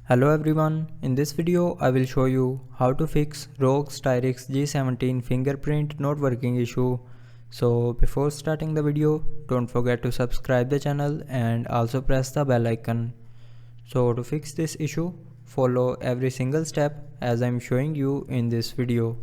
Hello everyone, in this video I will show you how to fix ROG Strix G17 fingerprint not working issue. So before starting the video, don't forget to subscribe the channel and also press the bell icon. So to fix this issue, follow every single step as I am showing you in this video.